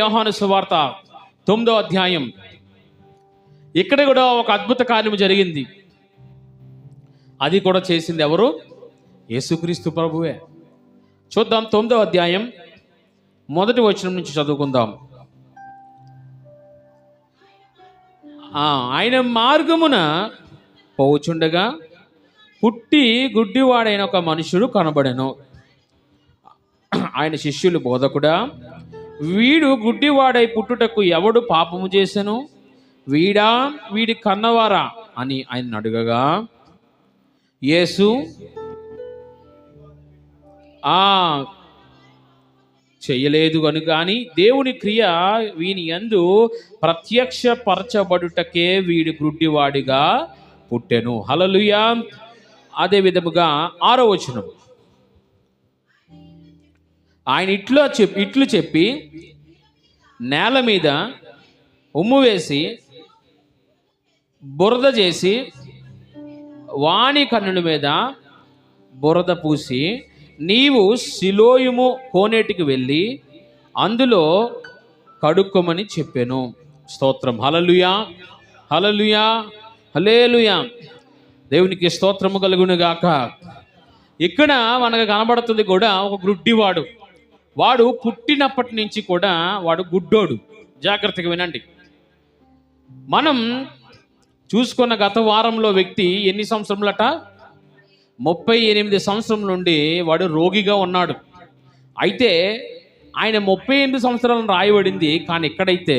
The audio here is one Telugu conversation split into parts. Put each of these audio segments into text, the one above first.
యోహాను సువార్త 9వ అధ్యాయం. ఇక్కడ కూడా ఒక అద్భుత కార్యం జరిగింది. అది కూడా చేసింది ఎవరు? యేసుక్రీస్తు ప్రభువే. చూద్దాం, 9వ అధ్యాయం మొదటి వచనం నుంచి చదువుకుందాం. ఆయన మార్గమున పోవుచుండగా పుట్టి గుడ్డివాడైన ఒక మనుషుడు కనబడెను. ఆయన శిష్యులు, బోధకుడా, వీడు గుడ్డివాడై పుట్టుటకు ఎవడు పాపము చేసెను, వీడా వీడి కన్నవారా అని ఆయన అడగగా, యేసు చెయ్యలేదు కనుక కానీ దేవుని క్రియ వీని యందు ప్రత్యక్షపరచబడుటకే వీడి గుడ్డివాడిగా పుట్టెను. హల్లెలూయా. అదే విధముగా 6వ వచనం, ఆయన ఇట్లు చెప్పి నేల మీద ఉమ్ము వేసి బురద చేసి వాని కన్నుల మీద బురద పూసి, నీవు సిలోయుము కోనేటికి వెళ్ళి అందులో కడుక్కోమని చెప్పాను. స్తోత్రం. హల్లెలూయా, హల్లెలూయా, హల్లెలూయా. దేవునికి స్తోత్రము కలుగును గాక. ఇక్కడ మనకు కనబడుతుంది కూడా ఒక గుడ్డివాడు. వాడు పుట్టినప్పటి నుంచి కూడా వాడు గుడ్డోడు. జాగ్రత్తగా వినండి. మనం చూసుకున్న గత వారంలో వ్యక్తి ఎన్ని సంవత్సరములట? 38 సంవత్సరం నుండి వాడు రోగిగా ఉన్నాడు. అయితే ఆయన 38 సంవత్సరాలను రాయబడింది. కానీ ఎక్కడైతే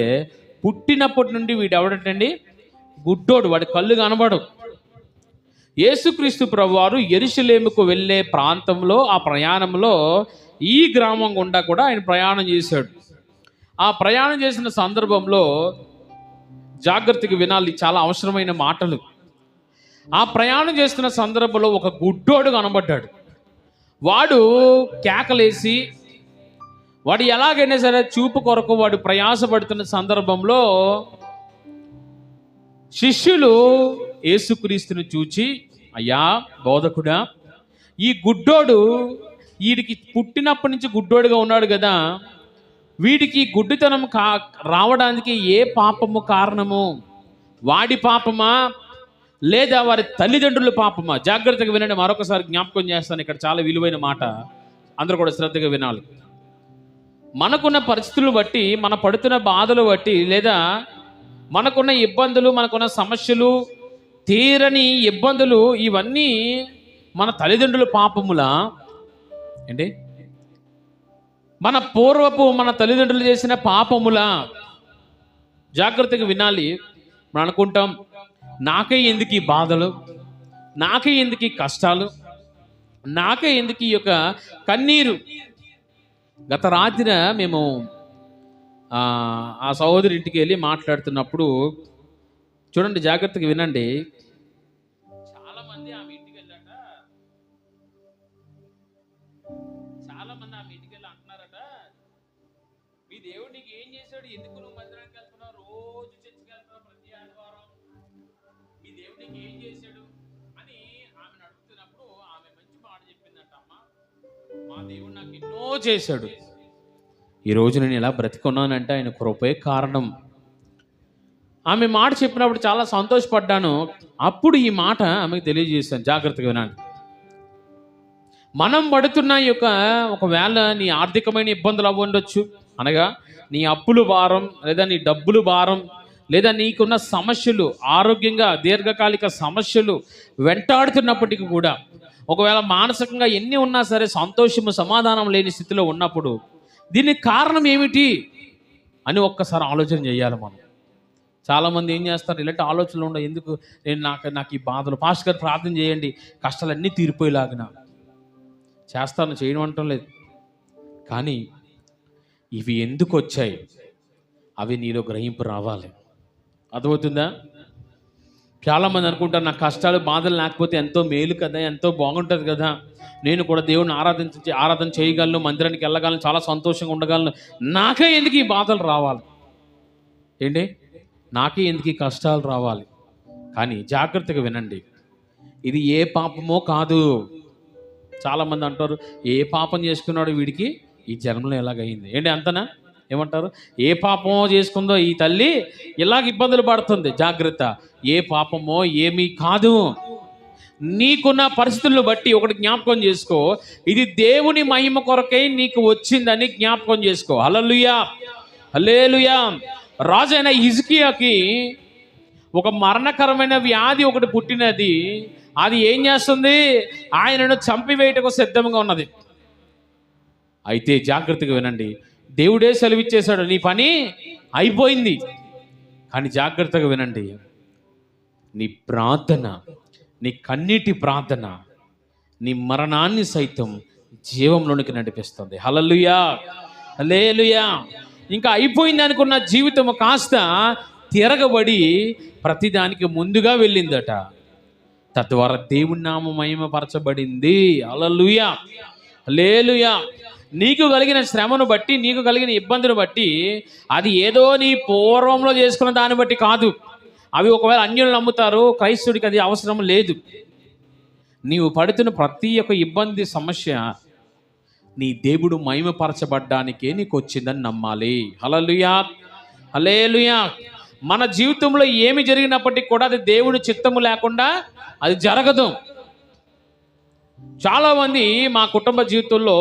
పుట్టినప్పటి నుండి వీడు ఎవడటండి? గుడ్డోడు. వాడి కళ్ళు కనబడు. యేసుక్రీస్తు ప్రభువారు యెరూషలేముకు వెళ్ళే ప్రాంతంలో, ఆ ప్రయాణంలో ఈ గ్రామం గుండా కూడా ఆయన ప్రయాణం చేశాడు. ఆ ప్రయాణం చేసిన సందర్భంలో జాగ్రత్తగా వినాలి, చాలా అవసరమైన మాటలు. ఆ ప్రయాణం చేస్తున్న సందర్భంలో ఒక గుడ్డోడు కనబడ్డాడు. వాడు కేకలేసి, వాడు ఎలాగైనా సరే చూపు కొరకు వాడు ప్రయాసపడుతున్న సందర్భంలో శిష్యులు యేసుక్రీస్తుని చూచి, అయ్యా బోధకుడా, ఈ గుడ్డోడు, వీడికి పుట్టినప్పటి నుంచి గుడ్డోడుగా ఉన్నాడు కదా, వీడికి గుడ్డితనం రావడానికి ఏ పాపము కారణము? వాడి పాపమా లేదా వారి తల్లిదండ్రుల పాపమా? జాగ్రత్తగా వినండి. మరొకసారి జ్ఞాపకం చేస్తాను. ఇక్కడ చాలా విలువైన మాట, అందరూ కూడా శ్రద్ధగా వినాలి. మనకున్న పరిస్థితులను బట్టి, మన పడుతున్న బాధలు బట్టి, లేదా మనకున్న ఇబ్బందులు, మనకున్న సమస్యలు, తీరని ఇబ్బందులు, ఇవన్నీ మన తల్లిదండ్రుల పాపములా ఏంటి? మన తల్లిదండ్రులు చేసిన పాపములా? జాగ్రత్తగా వినాలి. మనం అనుకుంటాం, నాకే ఎందుకు ఈ బాధలు, నాకే ఎందుకు ఈ కష్టాలు, నాకే ఎందుకు ఈ యొక్క కన్నీరు. గత రాత్రి మేము ఆ సహోదరి ఇంటికి వెళ్ళి మాట్లాడుతున్నప్పుడు, చూడండి, జాగ్రత్తగా వినండి. చాలామంది ఆమె ఇంటికి వెళ్ళాట, చాలామంది ఆమె ఇంటికి వెళ్ళి అంటున్నారట, మీ దేవుడు నీకు ఏం చేశాడు, ఎందుకు నువ్వు మందిరానికి వెళ్తున్నావు, రోజు చర్చికి వెళ్తున్నావు ప్రతి ఆదివారం, మీ దేవుడు నీకు ఏం చేశాడు అని ఆమెను అడుగుతున్నప్పుడు ఆమె మంచి మాట చెప్పిందట. అమ్మ, మా దేవుడు నాకు ఎన్నో చేశాడు, ఈరోజు నేను ఇలా బ్రతికున్నానంటే ఆయన కృపే కారణం. ఆమె మాట చెప్పినప్పుడు చాలా సంతోషపడ్డాను. అప్పుడు ఈ మాట ఆమెకు తెలియజేశాను. జాగ్రత్తగా వినండి. మనం పడుతున్న యొక్క ఒకవేళ నీ ఆర్థికమైన ఇబ్బందులు అవ్వండొచ్చు, అనగా నీ అప్పులు భారం, లేదా నీ డబ్బులు భారం, లేదా నీకున్న సమస్యలు, ఆరోగ్యంగా దీర్ఘకాలిక సమస్యలు వెంటాడుతున్నప్పటికీ కూడా, ఒకవేళ మానసికంగా ఎన్ని ఉన్నా సరే సంతోషము, సమాధానం లేని స్థితిలో ఉన్నప్పుడు, దీనికి కారణం ఏమిటి అని ఒక్కసారి ఆలోచన చేయాలి మనం. చాలామంది ఏం చేస్తారు, ఇలాంటి ఆలోచనలు ఉండవు. ఎందుకు నాకు ఈ బాధలు, పాస్టర్ గారు ప్రార్థన చేయండి కష్టాలన్నీ తీరిపోయేలాగిన చేస్తాను, చేయడం అంటం లేదు. కానీ ఇవి ఎందుకు వచ్చాయి, అవి నీలో గ్రహింపు రావాలి. అర్థమవుతుందా? చాలామంది అనుకుంటారు, నా కష్టాలు బాధలు లేకపోతే ఎంతో మేలు కదా, ఎంతో బాగుంటుంది కదా, నేను కూడా దేవుని ఆరాధన చేయగలను, మందిరానికి వెళ్ళగలను, చాలా సంతోషంగా ఉండగలను, నాకే ఎందుకు ఈ బాధలు రావాలి, ఏంటి నాకే ఎందుకు ఈ కష్టాలు రావాలి? కానీ జాగ్రత్తగా వినండి, ఇది ఏ పాపమో కాదు. చాలామంది అంటారు, ఏ పాపం చేసుకున్నాడు వీడికి ఈ జన్మలో ఎలాగైంది, ఏంటి అంతనా? ఏమంటారు? ఏ పాపమో చేసుకుందో ఈ తల్లి ఇలాగ ఇబ్బందులు పడుతుంది. జాగ్రత్త, ఏ పాపమో ఏమీ కాదు. నీకున్న పరిస్థితులను బట్టి ఒకటి జ్ఞాపకం చేసుకో, ఇది దేవుని మహిమ కొరకై నీకు వచ్చిందని జ్ఞాపకం చేసుకో. హల్లెలూయా, హల్లెలూయా. రాజైన హిజ్కియాకి ఒక మరణకరమైన వ్యాధి ఒకటి పుట్టినది. అది ఏం చేస్తుంది? ఆయనను చంపివేయటకు సిద్ధంగా ఉన్నది. అయితే జాగ్రత్తగా వినండి, దేవుడే సెలవిచ్చేశాడు, నీ పని అయిపోయింది. కానీ జాగ్రత్తగా వినండి, నీ ప్రార్థన, నీ కన్నీటి ప్రార్థన నీ మరణాన్ని సైతం జీవంలోనికి నడిపిస్తుంది. హల్లెలూయా, హల్లెలూయా. ఇంకా అయిపోయింది అనుకున్న జీవితం కాస్త తిరగబడి ప్రతిదానికి ముందుగా వెళ్ళిందట. తద్వారా దేవుని నామం మహిమపరచబడింది. హల్లెలూయా, హల్లెలూయా. నీకు కలిగిన శ్రమను బట్టి, నీకు కలిగిన ఇబ్బందిని బట్టి, అది ఏదో నీ పూర్వంలో చేసుకున్న దాన్ని బట్టి కాదు. అవి ఒకవేళ అన్యులు నమ్ముతారు, క్రైస్తవుడికి అది అవసరం లేదు. నీవు పడుతున్న ప్రతి ఒక్క ఇబ్బంది, సమస్య నీ దేవుడు మహిమపరచబడ్డానికే నీకు వచ్చిందని నమ్మాలి. హల్లెలూయా, హల్లెలూయా. మన జీవితంలో ఏమి జరిగినప్పటికీ కూడా అది దేవుని చిత్తము లేకుండా అది జరగదు. చాలామంది మా కుటుంబ జీవితంలో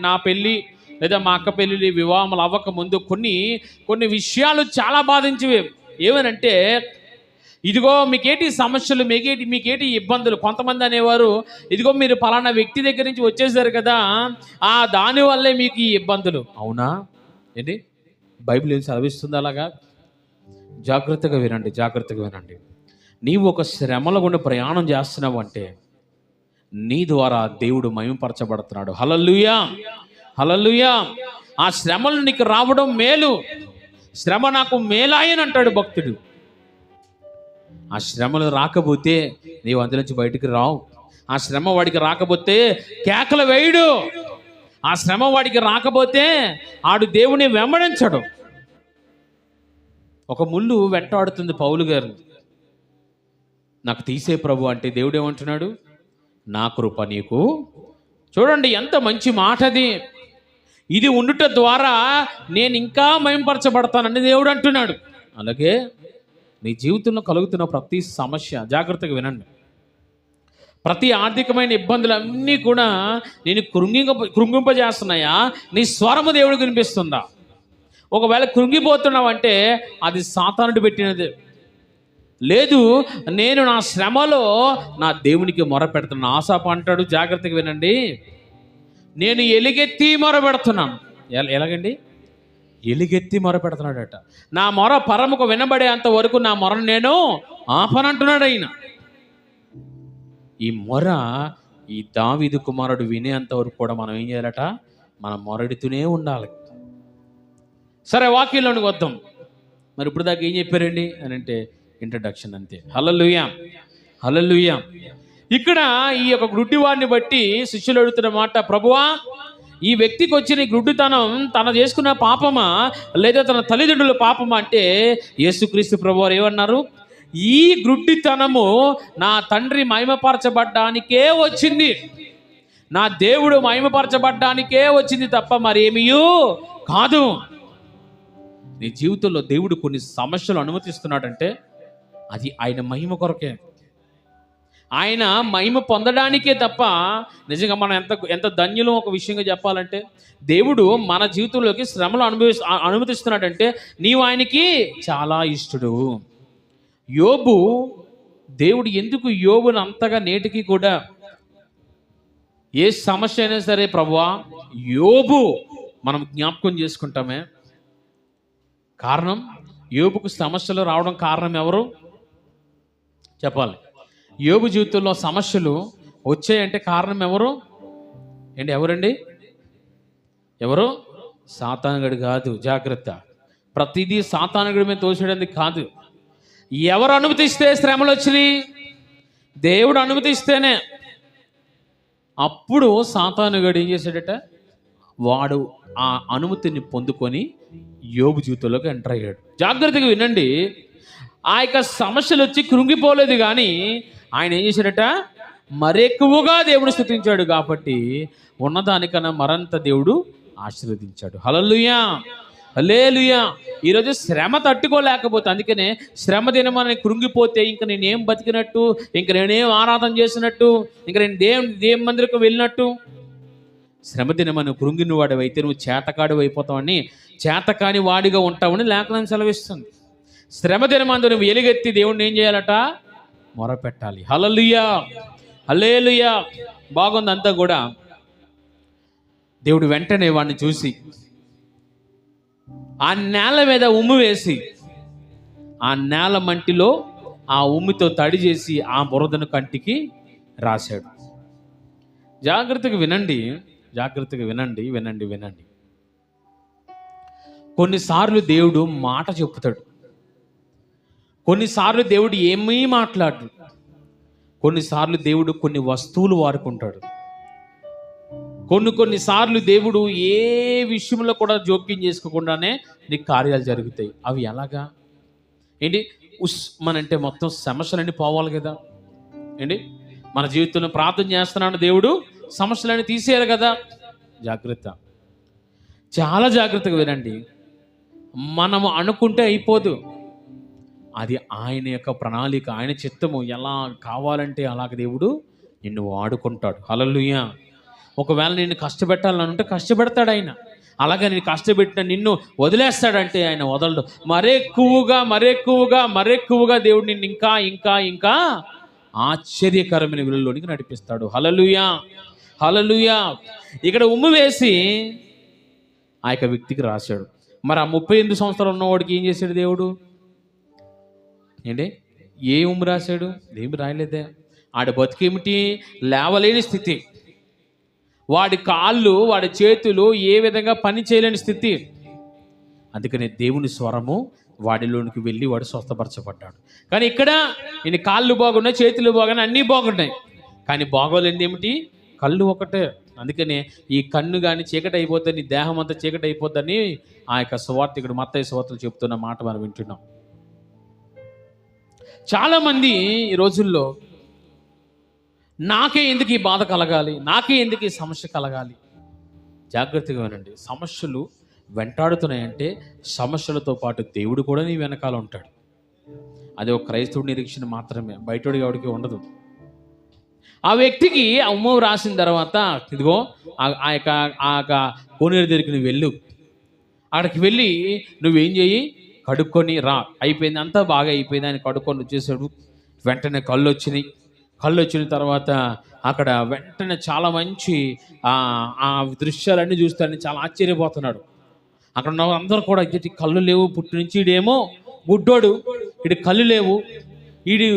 నా పెళ్ళి లేదా మా అక్క పెళ్ళి వివాహములు అవ్వక ముందు కొన్ని విషయాలు చాలా బాధించేవి. ఏమనంటే, ఇదిగో మీకేటి సమస్యలు, మీకేటి ఇబ్బందులు. కొంతమంది అనేవారు, ఇదిగో మీరు పలానా వ్యక్తి దగ్గర నుంచి వచ్చేసారు కదా, దానివల్లే మీకు ఈ ఇబ్బందులు. అవునా? ఏంటి బైబిల్ ఏం సెలవిస్తుంది అలాగా? జాగ్రత్తగా వినండి, జాగ్రత్తగా వినండి. నీవు ఒక శ్రమల గుండా ప్రయాణం చేస్తున్నావు అంటే నీ ద్వారా దేవుడు మహిమపరచబడుతున్నాడు. హల్లెలూయా, హల్లెలూయా. ఆ శ్రమలు నీకు రావడం మేలు. శ్రమ నాకు మేలాయని అంటాడు భక్తుడు. ఆ శ్రమలు రాకపోతే నీవు అందులోంచి బయటికి రావు. ఆ శ్రమ వాడికి రాకపోతే కేకలు వేయడు. ఆ శ్రమ వాడికి రాకపోతే ఆడు దేవుని వెంబడించడు. ఒక ముళ్ళు వెంటాడుతుంది పౌలు గారు. నాకు తీసే ప్రభు అంటే దేవుడు ఏమంటున్నాడు? నా కృప నీకు. చూడండి ఎంత మంచి మాట అది. ఇది ఉండుట ద్వారా నేను ఇంకా మహిమపరచబడతానని దేవుడు అంటున్నాడు. అలాగే నీ జీవితంలో కలుగుతున్న ప్రతి సమస్య, జాగ్రత్తగా వినండి, ప్రతి ఆర్థికమైన ఇబ్బందులన్నీ కూడా నేను కృంగింపజేస్తున్నాయా? నీ స్వరము దేవుడికి వినిపిస్తుందా? ఒకవేళ కృంగిపోతున్నావంటే అది సాతానుడు పెట్టినదే. లేదు, నేను నా శ్రమలో నా దేవునికి మొర పెడుతున్నాను. ఆసాపు అంటాడు, జాగ్రత్తగా వినండి, నేను ఎలుగెత్తి మొర పెడుతున్నాను. ఎలాగండి? ఎలుగెత్తి మొర పెడుతున్నాడట. నా మొర పరముకు వినబడేంత వరకు నా మొరను నేను ఆపనంటున్నాడు ఆయన. ఈ మొర ఈ దావీదు కుమారుడు వినేంత వరకు కూడా మనం ఏం చేయాలట? మనం మొరడుతూనే ఉండాలి. సరే, వాక్యంలోనికి వద్దాం. మరి ఇప్పుడు దాకా ఏం చెప్పారండి అని అంటే ఇంట్రడక్షన్ అంతే. హల్లెలూయా, హల్లెలూయా. ఇక్కడ ఈ యొక్క గుడ్డివాడిని బట్టి శిష్యులు అడుగుతున్న మాట, ప్రభువా, ఈ వ్యక్తికి వచ్చిన గుడ్డితనం తన చేసుకున్న పాపమా లేదా తన తల్లిదండ్రుల పాపమా అంటే యేసుక్రీస్తు ప్రభువారు ఏమన్నారు? ఈ గుడ్డితనము నా తండ్రి మహిమపరచబడ్డానికే వచ్చింది, నా దేవుడు మహిమపరచబడ్డానికే వచ్చింది తప్ప మరేమీయూ కాదు. నీ జీవితంలో దేవుడు కొన్ని సమస్యలు అనుమతిస్తున్నాడంటే అది ఆయన మహిమ కొరకే, ఆయన మహిమ పొందడానికే తప్ప. నిజంగా మనం ఎంత ధన్యులం ఒక విషయంగా చెప్పాలంటే, దేవుడు మన జీవితంలోకి శ్రమలు అనుమతిస్తున్నాడంటే నీవు ఆయనకి చాలా ఇష్టడు. యోబు, దేవుడు ఎందుకు యోబుని అంతగా నేటికి కూడా ఏ సమస్య అయినా సరే ప్రభువా యోబు మనం జ్ఞాపకం చేసుకుంటామే. కారణం, యోబుకు సమస్యలు రావడం కారణం ఎవరు చెప్పాలి? యోబు జీవితంలో సమస్యలు వచ్చాయంటే కారణం ఎవరు? ఎవరండి? ఎవరు? సాతానుగడు కాదు. జాగ్రత్త, ప్రతిదీ సాతానుగడి మీద తోసేయడానికి కాదు. ఎవరు అనుమతిస్తే శ్రమలు వచ్చినాయి? దేవుడు అనుమతిస్తేనే. అప్పుడు సాతానుగడు ఏం చేశాడట? వాడు ఆ అనుమతిని పొందుకొని యోబు జీవితంలోకి ఎంటర్ అయ్యాడు. జాగ్రత్తగా వినండి, ఆ యొక్క సమస్యలు వచ్చి కృంగిపోలేదు, కానీ ఆయన ఏం చేశాడట? మరెక్కువగా దేవుడు స్తుతించాడు. కాబట్టి ఉన్నదానికన్నా మరంత దేవుడు ఆశీర్వదించాడు. హల్లెలూయా, హల్లెలూయా. ఈరోజు శ్రమ తట్టుకోలేకపోతే, అందుకనే శ్రమ దినమని కృంగిపోతే ఇంక నేనేం బతికినట్టు, ఇంక నేనేం ఆరాధన చేసినట్టు, ఇంక నేను దేవుని మందిరకు వెళ్ళినట్టు. శ్రమ దినమని కృంగిన వాడివైతే నువ్వు చేతకాడు అయిపోతావని, చేతకాని వాడిగా ఉంటావని లేఖనం సెలవిస్తుంది. శ్రమ దినమందు నువ్వు ఎలుగెత్తి దేవుడిని ఏం చేయాలట? మొరపెట్టాలి. హల్లెలూయా, హల్లెలూయా. బాగుంది అంతా కూడా. దేవుడు వెంటనే వాడిని చూసి ఆ నేల మీద ఉమ్ము వేసి, ఆ నేల మంటిలో ఆ ఉమ్మితో తడి చేసి ఆ బురదను కంటికి రాశాడు. జాగ్రత్తగా వినండి, జాగ్రత్తగా వినండి, వినండి, వినండి. కొన్నిసార్లు దేవుడు మాట చెప్తాడు, కొన్నిసార్లు దేవుడు ఏమీ మాట్లాడు, కొన్నిసార్లు దేవుడు కొన్ని వస్తువులు వాడుకుంటాడు, కొన్నిసార్లు దేవుడు ఏ విషయంలో కూడా జోక్యం చేసుకోకుండానే నీకు కార్యాలు జరుగుతాయి. అవి ఎలాగా? ఏంటి? ఉస్మనంటే మొత్తం సమస్యలన్నీ పోవాలి కదా. ఏంటి? మన జీవితంలో ప్రార్థన చేస్తున్నాడు దేవుడు, సమస్యలన్నీ తీసేయాలి కదా. జాగ్రత్త, చాలా జాగ్రత్తగా వినండి. మనము అనుకుంటే అయిపోదు, అది ఆయన యొక్క ప్రణాళిక, ఆయన చిత్తము. ఎలా కావాలంటే అలాగ దేవుడు నిన్ను వాడుకుంటాడు. హల్లెలూయా. ఒకవేళ నిన్ను కష్టపెట్టాలని అంటే కష్టపెడతాడు ఆయన. అలాగే నేను కష్టపెట్టిన నిన్ను వదిలేస్తాడంటే ఆయన వదలడు. మరెక్కువగా మరెక్కువగా మరెక్కువగా దేవుడు నిన్ను ఇంకా ఇంకా ఇంకా ఆశ్చర్యకరమైన విలువలోనికి నడిపిస్తాడు. హల్లెలూయా, హల్లెలూయా. ఇక్కడ ఉమ్ము వేసి ఆ యొక్క వ్యక్తికి రాశాడు. మరి ఆ 38 సంవత్సరాలు ఉన్నవాడికి ఏం చేశాడు దేవుడు? ఏంటి? ఏ ఉమ్ము రాశాడు? ఏమి రాయలేదే. ఆడ బతికేమిటి? లేవలేని స్థితి, వాడి కాళ్ళు వాడి చేతులు ఏ విధంగా పని చేయలేని స్థితి. అందుకనే దేవుని స్వరము వాడిలోనికి వెళ్ళి వాడు స్వస్థపరచబడ్డాడు. కానీ ఇక్కడ ఈయన కాళ్ళు బాగున్నాయి, చేతులు బాగున్నాయి, అన్నీ బాగున్నాయి, కానీ బాగోలేనిది ఏమిటి? కళ్ళు ఒకటే. అందుకనే ఈ కన్ను కానీ చీకటి అయిపోతే నీ దేహం అంతా చీకటి అయిపోద్దని ఆ యొక్క సువార్తికుడు మత్తయి సువార్తలు చెప్తున్న మాట మనం వింటున్నాం. చాలామంది ఈ రోజుల్లో నాకే ఎందుకు ఈ బాధ కలగాలి, నాకే ఎందుకు ఈ సమస్య కలగాలి? జాగ్రత్తగా వినండి. సమస్యలు వెంటాడుతున్నాయంటే సమస్యలతో పాటు దేవుడు కూడా నీ వెనకాల ఉంటాడు. అది ఒక క్రైస్తవుడి నిరీక్షణ మాత్రమే, బయటోడికి ఎవడికి ఉండదు. ఆ వ్యక్తికి ఆ ఉమ్ము రాసిన తర్వాత ఇదిగో ఆ యొక్క కోనేరు దగ్గరికి నువ్వు వెళ్ళు, అక్కడికి వెళ్ళి నువ్వేం చేయి? కడుక్కొని రా. అయిపోయింది, అంతా బాగా అయిపోయింది. ఆయన కడుక్కొని వచ్చేసాడు. వెంటనే కళ్ళు వచ్చిన తర్వాత అక్కడ వెంటనే చాలా మంచి ఆ దృశ్యాలన్నీ చూస్తాడని చాలా ఆశ్చర్యపోతున్నాడు. అక్కడ ఉన్న అందరూ కూడా ఇటు కళ్ళు లేవు, పుట్టి నుంచి ఈడేమో గుడ్డోడు, ఇటు కళ్ళు లేవు, ఈడు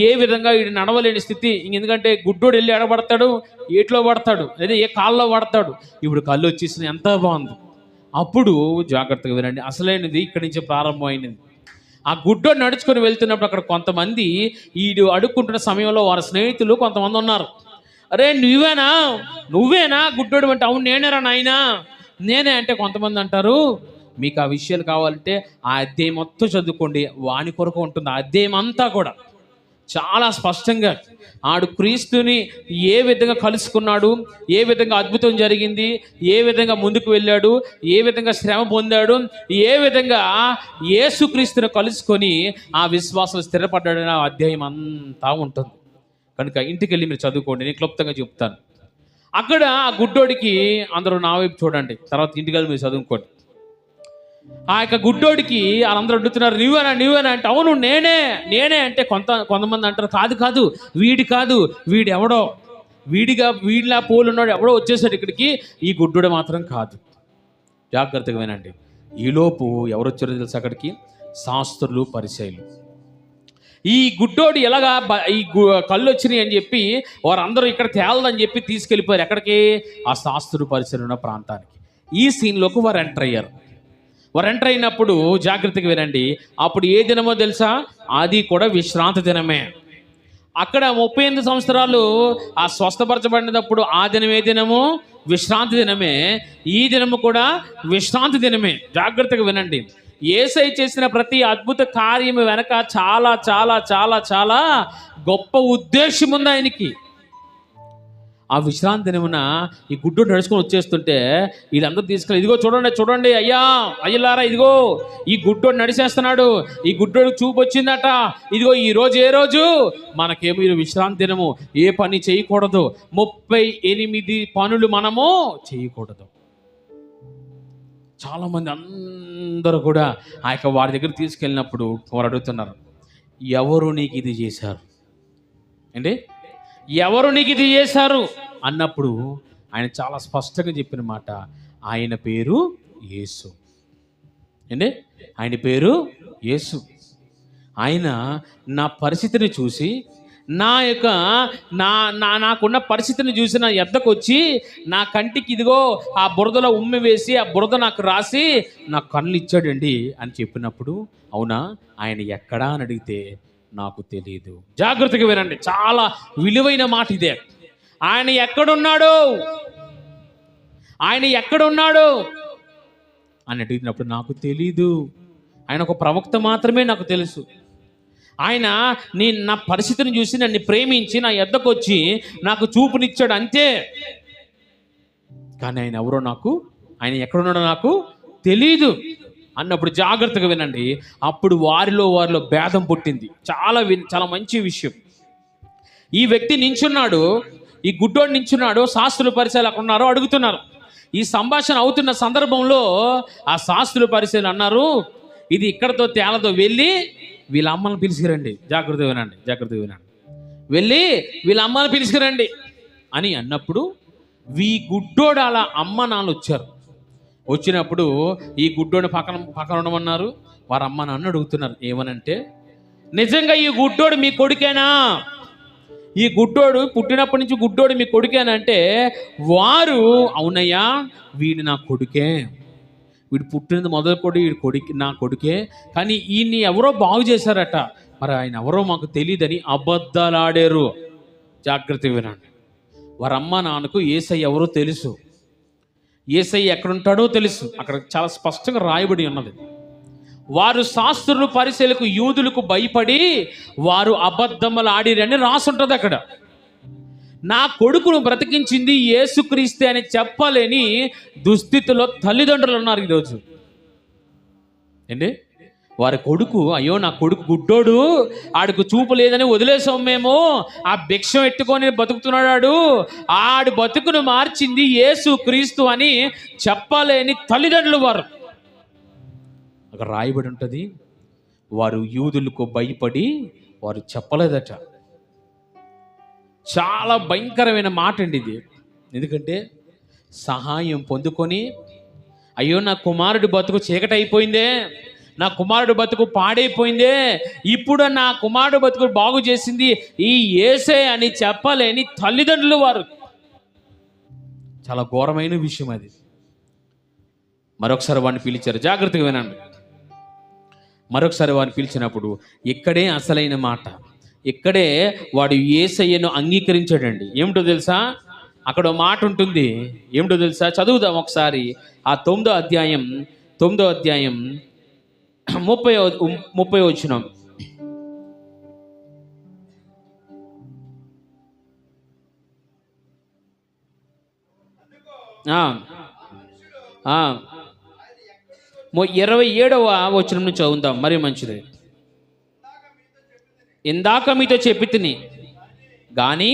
ఏ విధంగా ఈడు నడవలేని స్థితి. ఎందుకంటే గుడ్డోడు వెళ్ళి ఎడబడతాడు, ఏట్లో పడతాడు, లేదా ఏ కాళ్ళలో పడతాడు. ఇప్పుడు కళ్ళు వచ్చేసిన ఎంత బాగుంది. అప్పుడు జాగ్రత్తగా వినండి, అసలైనది ఇక్కడి నుంచి ప్రారంభమైనది. ఆ గుడ్డోడు నడుచుకొని వెళ్తున్నప్పుడు అక్కడ కొంతమంది ఈడు అడుక్కుంటున్న సమయంలో వారి స్నేహితులు కొంతమంది ఉన్నారు. అరే నువ్వేనా గుడ్డోడు అంటే? అవును నేనేరా నాయనా, నేనే అంటే కొంతమంది అంటారు. మీకు ఆ విషయాలు కావాలంటే ఆ అధ్యాయం మొత్తం చదువుకోండి, వాని కొరకు ఉంటుంది ఆ అధ్యాయం అంతా కూడా. చాలా స్పష్టంగా ఆడు క్రీస్తుని ఏ విధంగా కలుసుకున్నాడు, ఏ విధంగా అద్భుతం జరిగింది, ఏ విధంగా ముందుకు వెళ్ళాడు, ఏ విధంగా శ్రమ పొందాడు, ఏ విధంగా యేసుక్రీస్తుని కలుసుకొని ఆ విశ్వాసం స్థిరపడ్డాడని ఆ అధ్యాయం అంతా ఉంటుంది. కనుక ఇంటికి వెళ్ళి మీరు చదువుకోండి, నేను క్లుప్తంగా చెప్తాను. అక్కడ ఆ గుడ్డోడికి అందరూ నా వైపు చూడండి, తర్వాత ఇంటికి వెళ్ళి మీరు చదువుకోండి. ఆ యొక్క గుడ్డోడికి వాళ్ళందరూ అడుగుతున్నారు, నువ్వేనా అంటే అవును నేనే అంటే కొంతమంది అంటారు కాదు వీడెవడో, వీడిలా పోలున్నాడు, ఎవడో వచ్చేసాడు ఇక్కడికి, ఈ గుడ్డోడు మాత్రం కాదు. జాగ్రత్తగా వినండి. ఈలోపు ఎవరు వచ్చారో తెలుసు అక్కడికి? శాస్త్రులు, పరిసయ్యులు. ఈ గుడ్డోడు ఎలాగా ఈ కళ్ళు వచ్చినాయి అని చెప్పి వారందరూ ఇక్కడ తేలదని చెప్పి తీసుకెళ్ళిపోయారు. ఎక్కడికి? ఆ శాస్త్రులు, పరిసయ్యులు ఉన్న ప్రాంతానికి. ఈ సీన్లోకి వారు ఎంటర్ అయ్యారు. అయినప్పుడు జాగ్రత్తగా వినండి, అప్పుడు ఏ దినమో తెలుసా? అది కూడా విశ్రాంతి దినమే. అక్కడ 38 సంవత్సరాలు ఆ స్వస్థపరచబడినప్పుడు ఆ దినం ఏ దినము? విశ్రాంతి దినమే. ఈ దినము కూడా విశ్రాంతి దినమే. జాగ్రత్తగా వినండి. యేసయ్య చేసిన ప్రతి అద్భుత కార్యము వెనక చాలా చాలా చాలా చాలా గొప్ప ఉద్దేశం ఉంది ఆయనకి. ఆ విశ్రాంతి దినమున ఈ గుడ్డోడు నడుచుకొని వచ్చేస్తుంటే వీళ్ళందరూ తీసుకెళ్ళి, ఇదిగో చూడండి చూడండి అయ్యా, అయ్యలారా, ఇదిగో ఈ గుడ్డోడు నడిచేస్తున్నాడు, ఈ గుడ్డోడు చూపు వచ్చిందట, ఇదిగో ఈ రోజు ఏ రోజు, మనకేమో ఈ విశ్రాంతి దినము, ఏ పని చేయకూడదు, 38 పనులు మనము చేయకూడదు. చాలామంది అందరూ కూడా ఆ యొక్క వారి దగ్గర తీసుకెళ్ళినప్పుడు వారు అడుగుతున్నారు, ఎవరు నీకు ఇది చేశారు అంటే, ఎవరు నీకు ఇది చేశారు అన్నప్పుడు ఆయన చాలా స్పష్టంగా చెప్పిన మాట, ఆయన పేరు యేసు. అంటే ఆయన పేరు యేసు. ఆయన నా పరిస్థితిని చూసి, నా యొక్క నాకున్న పరిస్థితిని చూసి నా ఎద్దకు వచ్చి, నా కంటికి ఇదిగో ఆ బురదలో ఉమ్మి వేసి ఆ బురద నాకు రాసి నా కళ్ళు ఇచ్చాడండి అని చెప్పినప్పుడు, అవునా, ఆయన ఎక్కడా అని అడిగితే నాకు తెలియదు. జాగ్రత్తగా వినండి, చాలా విలువైన మాట ఇదే. ఆయన ఎక్కడున్నాడు, ఆయన ఎక్కడున్నాడు అని అడిగినప్పుడు నాకు తెలీదు. ఆయన ఒక ప్రవక్త మాత్రమే నాకు తెలుసు. ఆయన నా పరిస్థితిని చూసి నన్ను ప్రేమించి నా ఎద్దకు వచ్చి నాకు చూపునిచ్చాడు అంతే. కానీ ఆయన ఎవరో ఆయన ఎక్కడున్నాడో నాకు తెలీదు అన్నప్పుడు జాగ్రత్తగా వినండి. అప్పుడు వారిలో భేదం పుట్టింది. చాలా మంచి విషయం. ఈ వ్యక్తి నించున్నాడు, ఈ గుడ్డోడు నించున్నాడు, శాస్త్రుల పరిచయాలు అక్కడ ఉన్నారో అడుగుతున్నారు. ఈ సంభాషణ అవుతున్న సందర్భంలో ఆ శాస్త్రుల పరిచయాలు అన్నారు, ఇది ఇక్కడతో తేలతో, వెళ్ళి వీళ్ళ అమ్మని పిలుచుకురండి. జాగ్రత్తగా వినండి. వెళ్ళి వీళ్ళ అమ్మని పిలుచుకురండి అని అన్నప్పుడు ఈ గుడ్డోడు అలా అమ్మ నాన్న వచ్చారు. వచ్చినప్పుడు ఈ గుడ్డోని పక్కన ఉండమన్నారు. వారు అమ్మ నాన్న అడుగుతున్నారు ఏమనంటే, నిజంగా ఈ గుడ్డోడు మీ కొడుకేనా, ఈ గుడ్డోడు పుట్టినప్పటి నుంచి గుడ్డోడు మీ కొడుకేనంటే, వారు అవునయ్యా వీడు నా కొడుకే, వీడు పుట్టినది మొదలుకొని వీడు నా కొడుకే, కానీ ఈయన్ని ఎవరో బాగు చేశారట, మరి ఆయన ఎవరో మాకు తెలియదని అబద్ధాలు ఆడారు. జాగ్రత్త వినండి. వారమ్మ నాన్నకు యేసయ్య ఎవరో తెలుసు, యేసయ్య ఎక్కడుంటాడో తెలుసు. అక్కడ చాలా స్పష్టంగా రాయబడి ఉన్నది. వారు శాస్త్రులు పరిచయులకు యూదులకు భయపడి వారు అబద్ధములు ఆడిరని రాసుంటుంది అక్కడ. నా కొడుకును బ్రతికించింది యేసుక్రీస్తే అని చెప్పలేని దుస్థితిలో తల్లిదండ్రులు ఉన్నారు ఈరోజు. ఏంటి, వారి కొడుకు, అయ్యో నా కొడుకు గుడ్డోడు, ఆడికి చూపు లేదని వదిలేసాం మేము, ఆ భిక్షం ఎట్టుకొని బతుకుతున్నాడు, ఆడి బతుకును మార్చింది యేసుక్రీస్తు అని చెప్పలేని తల్లిదండ్రులు వారు. అక్కడ రాయబడి ఉంటుంది, వారు యూదులకు భయపడి వారు చెప్పలేదట. చాలా భయంకరమైన మాట అండి ఇది. ఎందుకంటే సహాయం పొందుకొని, అయ్యో నా కుమారుడి బతుకు చీకటి అయిపోయిందే, నా కుమారుడు బతుకు పాడైపోయిందే, ఇప్పుడు నా కుమారుడు బతుకు బాగు చేసింది ఈ యేసే అని చెప్పలేని తల్లిదండ్రులు వారు. చాలా ఘోరమైన విషయం అది. మరొకసారి వాడిని పిలిచారు. జాగ్రత్తగా వినండి. మరొకసారి వాడిని పిలిచినప్పుడు ఇక్కడే అసలైన మాట, ఇక్కడే వాడు యేసయ్యను అంగీకరించాడండి. ఏమిటో తెలుసా, అక్కడ మాట ఉంటుంది. ఏమిటో తెలుసా, చదువుదాం ఒకసారి. ఆ 9వ అధ్యాయం 30 వచనం. ఆ 27వ వచనం నుంచి చదువుదాం, మరి మంచిది. ఇందాక మీతో చెప్పి తిని కానీ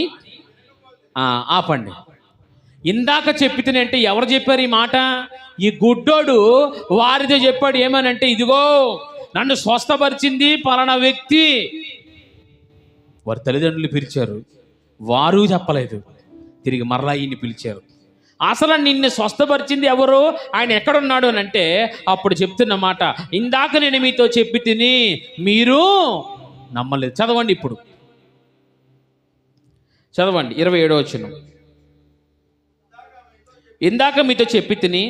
ఆపండి. ఇందాక చెప్పి తిని అంటే ఎవరు చెప్పారు ఈ మాట? ఈ గుడ్డోడు వారితో చెప్పాడు. ఏమనంటే, ఇదిగో నన్ను స్వస్థపరిచింది పలానా వ్యక్తి. వారి తల్లిదండ్రులు పిలిచారు, వారు చెప్పలేదు. తిరిగి మరలా ఈయన్ని పిలిచారు. అసలు నిన్ను స్వస్థపరిచింది ఎవరు, ఆయన ఎక్కడున్నాడు అని అంటే అప్పుడు చెప్తున్న మాట, ఇందాక నేను మీతో చెప్పి తిని మీరు నమ్మలేదు. చదవండి, ఇప్పుడు చదవండి 27వ వచనం. ఇందాక మీతో చెప్పి తిని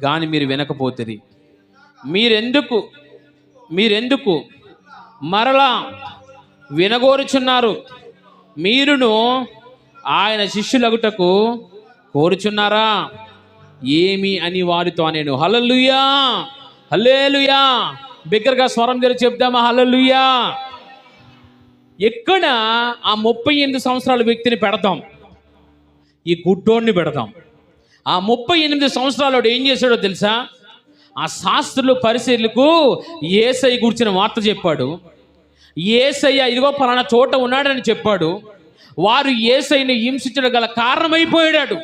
కానీ మీరు వినకపోతుంది. మీరెందుకు మరలా వినగోరుచున్నారు? మీరును ఆయన శిష్యులగుటకు కోరుచున్నారా? ఏమి అని వారితో నేను. హల్లెలూయా, హల్లెలూయా. బిగ్గరగా స్వరం తెరిచి చెప్దామా? హల్లెలూయా. ఎక్కడ ఆ 38 సంవత్సరాల వ్యక్తిని పెడతాం? ఈ గుడ్డోడిని పెడదాం. ఆ 38 సంవత్సరాలు ఏం చేశాడో తెలుసా? ఆ శాస్త్రులు పరిశీలకు యేసయ్య గురించిన వార్త చెప్పాడు. యేసయ్య ఇదిగో పలానా చోట ఉన్నాడని చెప్పాడు. వారు యేసయ్యని హింసించడం గల కారణమైపోయాడు.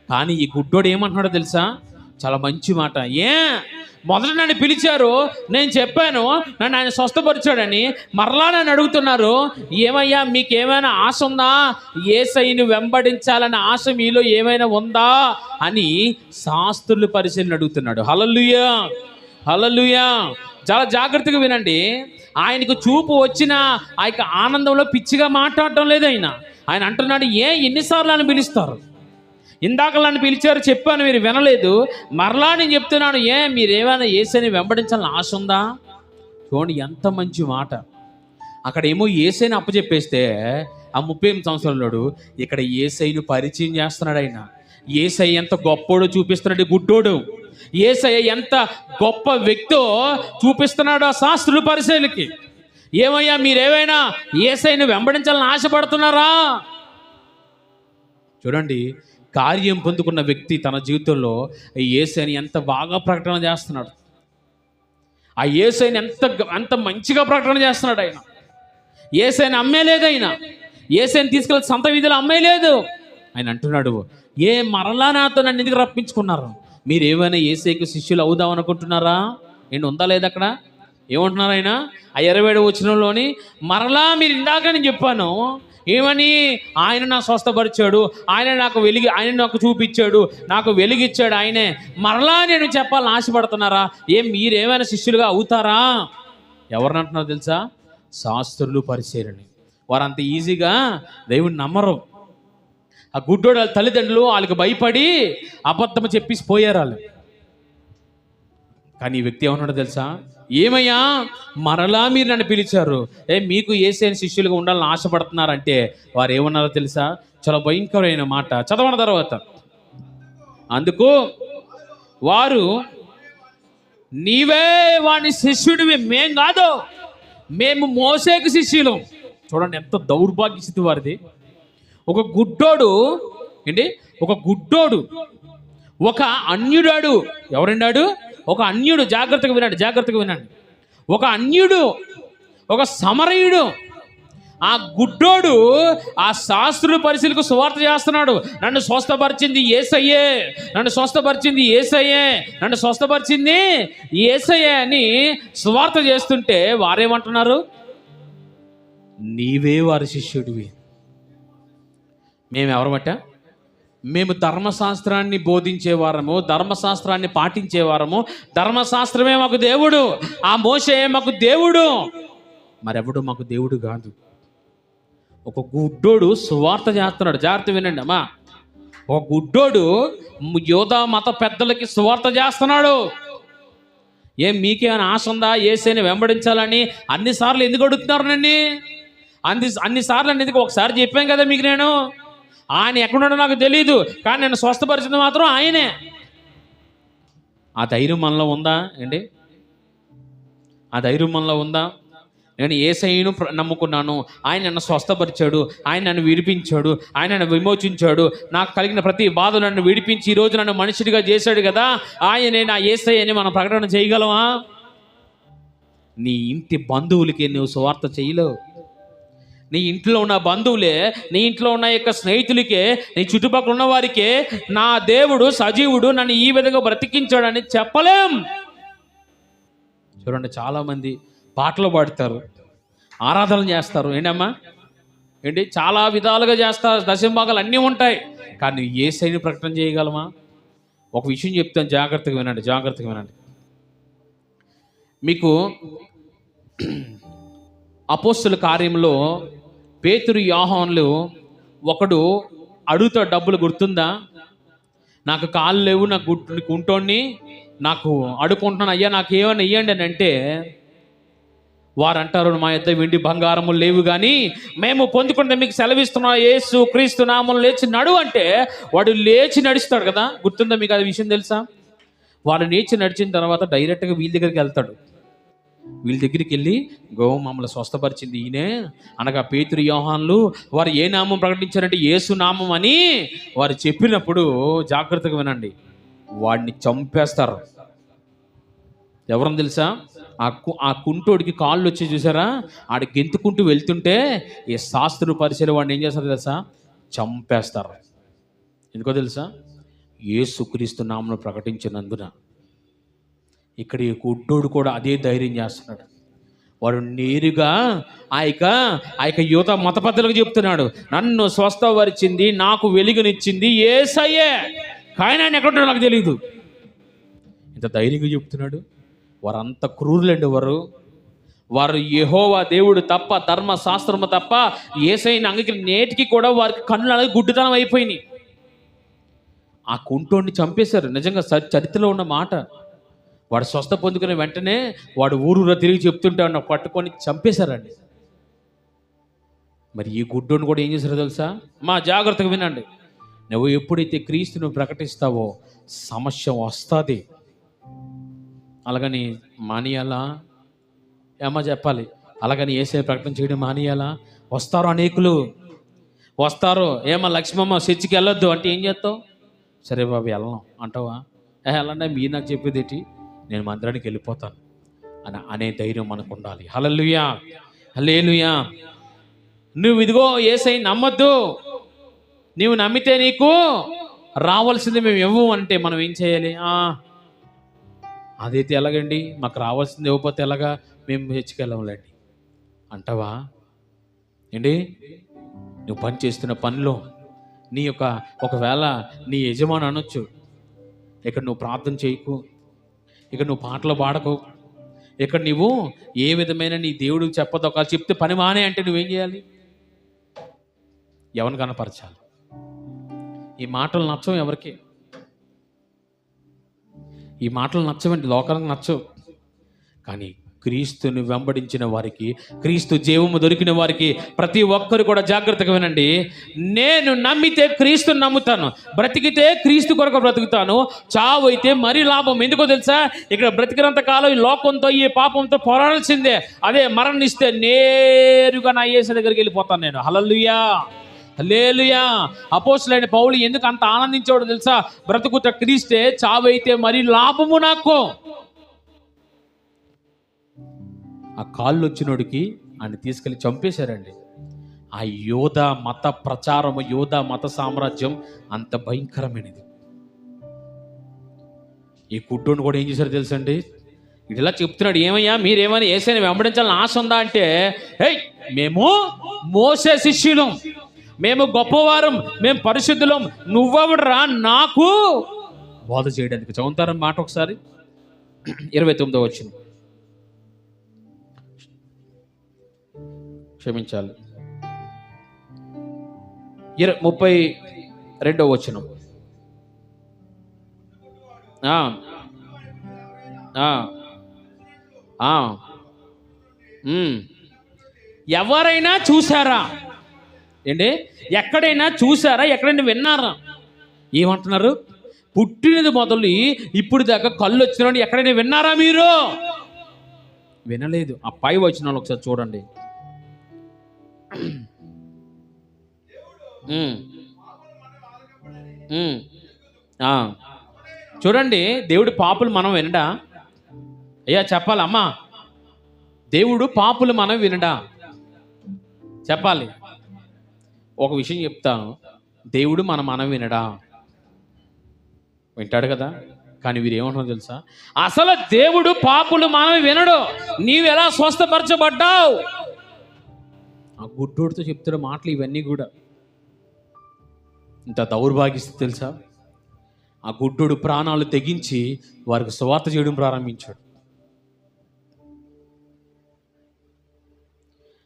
కానీ ఈ గుడ్డోడు ఏమంటున్నాడో తెలుసా? చాలా మంచి మాట. మొదట నన్ను పిలిచారు, నేను చెప్పాను, నన్ను ఆయన స్వస్థపరిచాడని. మరలా నన్ను అడుగుతున్నారు, ఏమయ్యా మీకు ఏమైనా ఆశ ఉందా? యేసయ్యను వెంబడించాలన్న ఆశ మీలో ఏమైనా ఉందా అని శాస్త్రులు పరిశీలన అడుగుతున్నాడు. హల్లెలూయా, హల్లెలూయా. చాలా జాగ్రత్తగా వినండి. ఆయనకు చూపు వచ్చిన ఆ యొక్క ఆనందంలో పిచ్చిగా మాట్లాడటం లేదు. ఆయన అంటున్నాడు, ఎన్నిసార్లు నన్ను పిలుస్తారు? ఇందాక నన్ను పిలిచారు, చెప్పాను, మీరు వినలేదు. మరలా నేను చెప్తున్నాను, మీరేమైనా యేసయ్యని వెంబడించాలని ఆశ ఉందా? చూడండి ఎంత మంచి మాట. అక్కడ ఏమో యేసయ్యని అప్పచెప్పేస్తే ఆ 38 సంవత్సరాలు ఇక్కడ యేసయ్యను పరిచయం చేస్తున్నాడు. ఆయన యేసయ్య ఎంత గొప్పోడో చూపిస్తున్నాడు. గుడ్డోడు యేసయ్య ఎంత గొప్ప వ్యక్తో చూపిస్తున్నాడు ఆ శాస్త్రుల పరిశీలకి. ఏమయ్యా మీరేమైనా యేసయ్యను వెంబడించాలని ఆశపడుతున్నారా? చూడండి, కార్యం పొందుకున్న వ్యక్తి తన జీవితంలో యేసయ్యని ఎంత బాగా ప్రకటన చేస్తున్నాడు. ఆ యేసయ్యని ఎంత మంచిగా ప్రకటన చేస్తున్నాడు. ఆయన యేసయ్యని అమ్మేలేదు. ఆయన యేసయ్యని తీసుకెళ్ళి సంత వీధిలో అమ్మేలేదు. ఆయన అంటున్నాడు, మరలా నాతో నన్ను ఎందుకు రప్పించుకున్నారు? మీరు ఏమైనా యేసయ్యకు శిష్యులు అవుదాం అనుకుంటున్నారా? ఉందా లేదా అక్కడ? ఏమంటున్నారు ఆయన? ఆ 27వ వచనంలోని, మరలా మీరు ఇందాక నేను చెప్పాను ఏమని, ఆయన నా స్వస్థపరిచాడు, ఆయన నాకు చూపించాడు, నాకు వెలుగిచ్చాడు ఆయనే. మరలా నేను చెప్పాలని ఆశపడుతున్నారా? మీరేమైనా శిష్యులుగా అవుతారా? ఎవరిని అంటున్నారో తెలుసా? శాస్త్రులు పరిశీలని. వారు అంత ఈజీగా దేవుడిని నమ్మరు. ఆ గుడ్డోడు వాళ్ళ తల్లిదండ్రులు వాళ్ళకి భయపడి అబద్ధం చెప్పేసి పోయారు వాళ్ళు. కానీ ఈ వ్యక్తి ఏమన్నాడో తెలుసా? ఏమయ్యా మరలా మీరు నన్ను పిలిచారు, మీకు యేసయ్యని శిష్యులుగా ఉండాలని ఆశపడుతున్నారంటే వారు ఏమన్నారో తెలుసా? చాలా భయంకరమైన మాట. చదవన తర్వాత అందుకు వారు, నీవే వాని శిష్యుడివి, మేం కాదు, మేము మోసేకు శిష్యులం. చూడండి ఎంత దౌర్భాగ్య స్థితి వారిది. ఒక గుడ్డోడు ఒక అన్యుడాడు. ఎవరండాడు? ఒక అన్యుడు. జాగ్రత్తగా వినండి. ఒక అన్యుడు, ఒక సమరయుడు. ఆ గుడ్డోడు ఆ శాస్త్రుల పరిశీలకు సువార్త చేస్తున్నాడు. నన్ను స్వస్థపరిచింది యేసయ్యే, నన్ను స్వస్థపరిచింది యేసయ్యే, నన్ను స్వస్థపరిచింది యేసయ్యే అని సువార్త చేస్తుంటే వారేమంటున్నారు? నీవే వారి శిష్యుడివి. మేమెవరమట? మేము ధర్మశాస్త్రాన్ని బోధించేవారము, ధర్మశాస్త్రాన్ని పాటించేవారము, ధర్మశాస్త్రమే మాకు దేవుడు, ఆ మోషే మాకు దేవుడు, మరెవడు మాకు దేవుడు కాదు. ఒక గుడ్డోడు సువార్త చేస్తున్నాడు. జాగ్రత్త వినండి అమ్మా. ఒక గుడ్డోడు యోధా మత పెద్దలకి సువార్త చేస్తున్నాడు. మీకేమైనా ఆశ ఉందా యేసయ్యని వెంబడించాలని? అన్నిసార్లు ఎందుకు అడుగుతున్నారు నన్ను? అన్నిసార్లు ఎందుకు? ఒకసారి చెప్పాను కదా మీకు, నేను ఆయన ఎక్కడున్నాడో నాకు తెలియదు, కానీ నేను స్వస్థపరిచింది మాత్రం ఆయనే. ఆ ధైర్యం మనలో ఉందా అండి? ఆ ధైర్యం మనలో ఉందా? నేను యేసయ్యను నమ్ముకున్నాను, ఆయన నన్ను స్వస్థపరిచాడు, ఆయన నన్ను విడిపించాడు, ఆయన నన్ను విమోచించాడు, నాకు కలిగిన ప్రతి బాధ నన్ను విడిపించి ఈరోజు నన్ను మనిషిడిగా చేశాడు కదా, ఆయనే నా యేసయ్యని మనం ప్రకటన చేయగలమా? నీ ఇంటి బంధువులకి నువ్వు సువార్త చేయలేవు. నీ ఇంట్లో ఉన్న బంధువులే, నీ ఇంట్లో ఉన్న యొక్క స్నేహితులకే, నీ చుట్టుపక్కల ఉన్న వారికే నా దేవుడు సజీవుడు, నన్ను ఈ విధంగా బ్రతికించాడని చెప్పలేం. చూడండి, చాలామంది పాటలు పాడతారు, ఆరాధనలు చేస్తారు, ఏంటమ్మా చాలా విధాలుగా చేస్తారు, దశంభాగాలు అన్నీ ఉంటాయి, కానీ యేసయ్యని ప్రకటన చేయగలమా? ఒక విషయం చెప్తాను, జాగ్రత్తగా వినండి. మీకు అపోస్తుల కార్యంలో పేతురు యోహానులు ఒకడు అడుగుతా డబ్బులు, గుర్తుందా? నాకు కాళ్ళు లేవు, నాకు కుంటోని, నాకు అడుకుంటున్నాను, అయ్యా నాకు ఏమైనా ఇవ్వండి అని అంటే వారు అంటారు, మా యొద్ద వెండి బంగారములు లేవు, కానీ మేము పొందుకుంటే మీకు సెలవిస్తున్నాం, యేసు క్రీస్తు నామమున లేచి నడు అంటే వాడు లేచి నడుస్తాడు కదా. గుర్తుందా మీకు? అది విషయం తెలుసా? వాడు లేచి నడిచిన తర్వాత డైరెక్ట్గా వీళ్ళ దగ్గరికి వెళ్తాడు. వీళ్ళ దగ్గరికి వెళ్ళి మమ్మల్ని స్వస్థపరిచింది ఈయనే అనగా పేతురు యోహాన్లు వారు ఏ నామం ప్రకటించారంటే యేసు నామం అని వారు చెప్పినప్పుడు జాగ్రత్తగా వినండి, వాడిని చంపేస్తారు. ఎవరని తెలుసా? ఆ కుంటోడికి కాళ్ళు వచ్చి చూసారా, ఆడి గెంతుకుంటూ వెళ్తుంటే ఈ శాస్త్రులు పరిచయం వాడిని ఏం చేస్తారు తెలుసా? చంపేస్తారు. ఎందుకో తెలుసా? యేసుక్రీస్తు నామమును ప్రకటించినందున. ఇక్కడ ఈ గుడ్డోడు కూడా అదే ధైర్యం చేస్తున్నాడు. వాడు నేరుగా ఆ యొక్క యువత మత పెద్దలకు చెప్తున్నాడు, నన్ను స్వస్థపరిచింది, నాకు వెలుగునిచ్చింది యేసయ్యే, కానీ ఆయన ఎక్కడుంటాడో నాకు తెలియదు. ఇంత ధైర్యంగా చెప్తున్నాడు. వారంత క్రూరులండి. వారు యెహోవా దేవుడు తప్ప, ధర్మశాస్త్రము తప్ప యేసయ్యని అంగీకరి నేటికి కూడా వారికి కన్నులు అలాగే గుడ్డితనం అయిపోయినాయి. ఆ కుంటోడిని చంపేశారు. నిజంగా చరిత్రలో ఉన్న మాట. వాడు స్వస్థ పొందుకునే వెంటనే వాడు ఊరూరా తిరిగి చెప్తుంటే వాడిని పట్టుకొని చంపేశారండి. మరి ఈ గుడ్డోని కూడా ఏం చేశారో తెలుసా? జాగ్రత్తగా వినండి. నువ్వు ఎప్పుడైతే క్రీస్తును ప్రకటిస్తావో సమస్య వస్తుంది. అలాగని మానేయాలా? చెప్పాలి. అలాగని యేసయ్య ప్రకటన చేయడం మానేయాలా? వస్తారు, అనేకులు వస్తారు. లక్ష్మమ్మ చర్చికి వెళ్ళొద్దు అంటే ఏం చేస్తావు? సరే బాబు వెళ్ళను అంటావా? వెళ్ళండి, మీరు నాకు చెప్పేది ఏంటి, నేను మందిరానికి వెళ్ళిపోతాను అనే ధైర్యం మనకు ఉండాలి. హల్లెలూయా, హల్లెలూయా. నువ్వు ఇదిగో యేసయ్యని నమ్మొద్దు, నీవు నమ్మితే నీకు రావాల్సింది మేము ఇవ్వము అంటే మనం ఏం చేయాలి? అదైతే ఎలాగండి, మాకు రావాల్సింది ఇవ్వకపోతే ఎలాగా, మేము హెచ్చుకెళ్ళంలేండి అంటావా? ఏంటి, నువ్వు పని చేస్తున్న పనిలో ఒకవేళ నీ యజమాని అనొచ్చు, ఇక్కడ నువ్వు ప్రార్థన చేయకు, ఇక్కడ నువ్వు పాటలు పాడకు, ఇక్కడ నువ్వు ఏ విధమైన నీ దేవుడికి చెప్పదు, ఒక చెప్తే పని మానే అంటే నువ్వేం చేయాలి? ఎవరిని కనపరచాలి? ఈ మాటలు నచ్చవు ఎవరికి. ఈ మాటలు నచ్చవండి, లోకానికి నచ్చవు. కానీ క్రీస్తుని వెంబడించిన వారికి, క్రీస్తు జీవము దొరికిన వారికి ప్రతి ఒక్కరు కూడా జాగ్రత్తగా వినండి. నేను నమ్మితే క్రీస్తుని నమ్ముతాను, బ్రతికితే క్రీస్తు కొరకు బ్రతుకుతాను, చావు అయితే మరీ లాభం. ఎందుకో తెలుసా? ఇక్కడ బ్రతికినంత కాలం ఈ లోకంతో, ఈ పాపంతో పోరాడాల్సిందే. అదే మరణిస్తే నేరుగా నా యేసు దగ్గరికి వెళ్ళిపోతాను నేను. హల్లెలూయా, హల్లెలూయా. అపోస్తలుడైన పౌలు ఎందుకు అంత ఆనందించాడో తెలుసా? బ్రతుకుత క్రీస్తే, చావైతే మరి లాభము నాకు. ఆ కాళ్ళు వచ్చినోడికి ఆయన తీసుకెళ్ళి చంపేశారండి. ఆ యోధ మత ప్రచారము, యోధ మత సామ్రాజ్యం అంత భయంకరమైనది. ఈ కుట్టోని కూడా ఏం చేశారు తెలుసండి? ఇలా చెప్తున్నాడు, ఏమయ్యా మీరేమని యేసయ్యని వెంబడించాలని ఆశ ఉందా అంటే, మేము మోసే శిష్యులం, మేము గొప్పవారం, మేము పరిశుద్ధులం, నువ్వెవడరా నాకు బోధ చేయడానికి? చదువుతారని మాట ఒకసారి 29వ వచనం. క్షమించాలి, 32వ వచనం. ఎవరైనా చూసారా? ఏంటి, ఎక్కడైనా చూసారా? ఎక్కడైనా విన్నారా? ఏమంటున్నారు? పుట్టినది మొదలు ఇప్పుడు దాకా కళ్ళు వచ్చిన ఎక్కడైనా విన్నారా మీరు? వినలేదు. ఆ పై వచనాలు ఒకసారి చూడండి. చూడండి, దేవుడు పాపులు మనం వినడా? అయ్యా చెప్పాలమ్మా, దేవుడు పాపులు మనం వినడా? చెప్పాలి. ఒక విషయం చెప్తాను, దేవుడు మనం వినడా? వింటాడు కదా. కానీ వీరు ఏమంటున్నారు తెలుసా? అసలు దేవుడు పాపులు మనం వినడు, నీవెలా స్వస్థపరచబడ్డావు? ఆ గుడ్డోడితో చెప్తున్న మాటలు ఇవన్నీ కూడా. ఇంత దౌర్భాగ్యస్థితి తెలుసా? ఆ గుడ్డోడు ప్రాణాలు తెగించి వారికి సువార్త చేయడం ప్రారంభించాడు.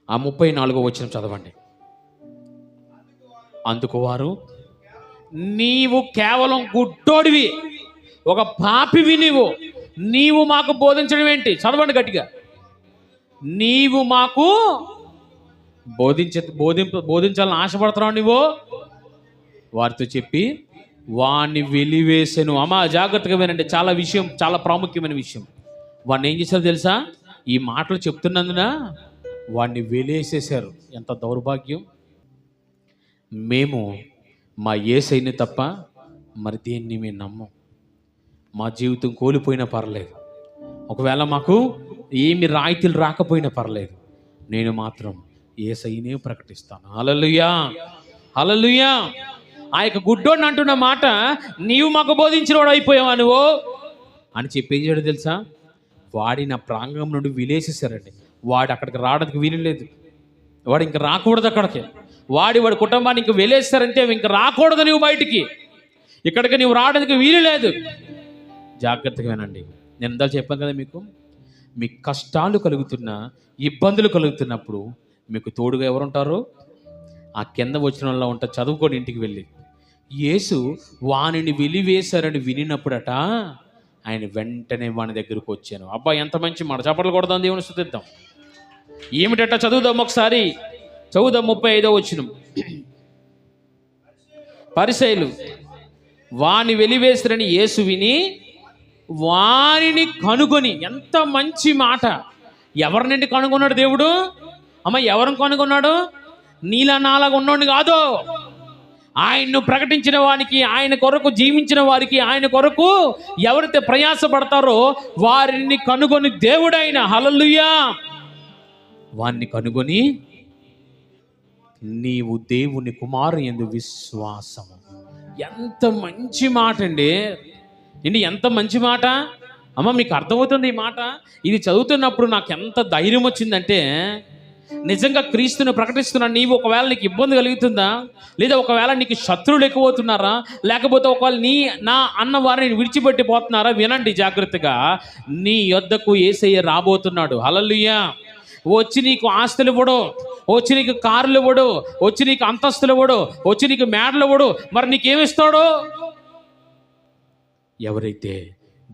ఆ 34వ వచనం చదవండి. అందుకు వారు, నీవు కేవలం గుడ్డోడివి, ఒక పాపివి, నీవు మాకు బోధించడం ఏంటి? చదవండి గట్టిగా. నీవు మాకు బోధించాలని ఆశపడుతున్నావు నువ్వు? వారితో చెప్పి వాణ్ణి వెలివేసెను. జాగ్రత్తగా వినండి, చాలా ప్రాముఖ్యమైన విషయం. వాడిని ఏం చేశారు తెలుసా? ఈ మాటలు చెప్తున్నందున వాడిని వెలేసేశారు. ఎంత దౌర్భాగ్యం! మేము మా యేసయ్యని తప్ప మరి దేన్ని మేము నమ్మం. మా జీవితం కోల్పోయినా పర్లేదు, ఒకవేళ మాకు ఏమి రాయితీలు రాకపోయినా పర్లేదు, నేను మాత్రం యేసయ్యనే ప్రకటిస్తాను. హల్లెలూయా, హల్లెలూయా. ఆ యొక్క గుడ్డోడిని అంటున్న మాట, నీవు మాకు బోధించిన వాడు అయిపోయావా నువ్వు అని చెప్పి ఏం చేయడం తెలుసా? వాడి నా ప్రాంగణం నుండి విలేసేశారండి. వాడు అక్కడికి రావడానికి వీలు లేదు, వాడు ఇంక రాకూడదు అక్కడికి. వాడి కుటుంబాన్ని ఇంక వెలేస్తారంటే ఇంక రాకూడదు నువ్వు బయటికి, ఇక్కడికి నువ్వు రావడానికి వీలు లేదు. జాగ్రత్తగా వినండి. నేను ఇందా చెప్పాను కదా మీకు కష్టాలు కలుగుతున్నా, ఇబ్బందులు కలుగుతున్నప్పుడు మీకు తోడుగా ఎవరుంటారు? ఆ కింద వచ్చిన వాళ్ళ ఉంటారు. చదువుకొని ఇంటికి వెళ్ళి యేసు వానిని వెలివేశారని వినినప్పుడట ఆయన వెంటనే వాని దగ్గరకు వచ్చాను. అబ్బా, ఎంత మంచి మాట! చప్పట్లు కొడదాం, దేవుని స్తుతిద్దాం. ఏమిటట చదువుదాం ఒకసారి, చదువుదాం. 35వ వచనం. పరిసయ్యులు వాని వెలివేశారని యేసు విని వారిని కనుగొని. ఎంత మంచి మాట! ఎవరినండి కనుగొన్నాడు దేవుడు? అమ్మ, ఎవరిని కనుగొన్నాడు? నీలా నాలాగా ఉన్నోడిని కాదు. ఆయన్ను ప్రకటించిన వారికి, ఆయన కొరకు జీవించిన వారికి, ఆయన కొరకు ఎవరైతే ప్రయాసపడతారో వారిని కనుగొని దేవుడైన, హల్లెలూయా, వారిని కనుగొని నీవు దేవుని కుమారుని యందు విశ్వాసము. ఎంత మంచి మాట అండి! ఎంత మంచి మాట! అమ్మ, మీకు అర్థమవుతుంది ఈ మాట? ఇది చదువుతున్నప్పుడు నాకు ఎంత ధైర్యం వచ్చిందంటే, నిజంగా క్రీస్తుని ప్రకటిస్తున్నా. నీవు ఒకవేళ నీకు ఇబ్బంది కలుగుతుందా, లేదా ఒకవేళ నీకు శత్రువులు ఎక్కువవుతున్నారా, లేకపోతే ఒకవేళ నా అన్న వారిని విడిచిపెట్టిపోతున్నారా, వినండి జాగ్రత్తగా. నీ యొద్దకు యేసయ్య రాబోతున్నాడు. హల్లెలూయా. వచ్చి నీకు ఆస్తులు ఇవ్వడు, వచ్చి నీకు కార్లు ఇవ్వడు, వచ్చి నీకు అంతస్తులు ఇవ్వడు, వచ్చి నీకు మేడలు ఇవ్వడు. మరి నీకేమిస్తాడు? ఎవరైతే